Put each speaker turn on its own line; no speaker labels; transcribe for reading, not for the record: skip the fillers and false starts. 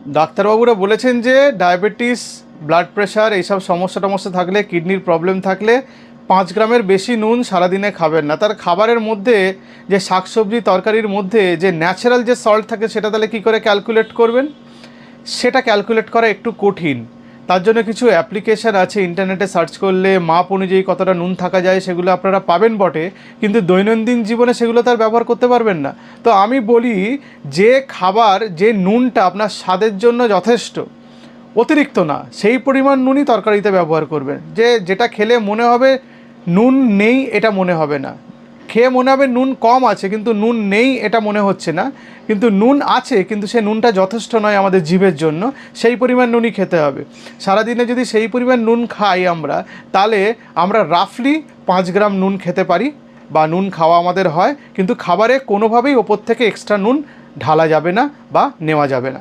ডাক্তারবাবুরা বলেছেন যে ডায়াবেটিস, ব্লাড প্রেশার এইসব সমস্যা টমস্যা থাকলে, কিডনির প্রবলেম থাকলে 5 গ্রামের বেশি নুন সারাদিনে খাবেন না। তার খাবারের মধ্যে যে শাকসবজি তরকারির মধ্যে যে ন্যাচারাল যে সল্ট থাকে সেটা তাহলে কী করে ক্যালকুলেট করবেন? সেটা ক্যালকুলেট করা একটু কঠিন। তার জন্য কিছু অ্যাপ্লিকেশান আছে, ইন্টারনেটে সার্চ করলে মাপ অনুযায়ী কতটা নুন থাকা যায় সেগুলো আপনারা পাবেন বটে, কিন্তু দৈনন্দিন জীবনে সেগুলো তার ব্যবহার করতে পারবেন না। তো আমি বলি যে খাবার, যে নুনটা আপনার স্বাদের জন্য যথেষ্ট, অতিরিক্ত না, সেই পরিমাণ নুনই তরকারিতে ব্যবহার করবেন। যেটা খেলে মনে হবে নুন নেই এটা মনে হবে না, খেয়ে মনে হবে নুন কম আছে কিন্তু নুন নেই এটা মনে হচ্ছে না, কিন্তু নুন আছে কিন্তু সে নুনটা যথেষ্ট নয় আমাদের জীবের জন্য, সেই পরিমাণ নুনই খেতে হবে। সারাদিনে যদি সেই পরিমাণ নুন খাই আমরা, তাহলে আমরা রাফলি 5 গ্রাম নুন খেতে পারি বা নুন খাওয়া আমাদের হয়, কিন্তু খাবারে কোনোভাবেই ওপর থেকে এক্সট্রা নুন ঢালা যাবে না বা নেওয়া যাবে না।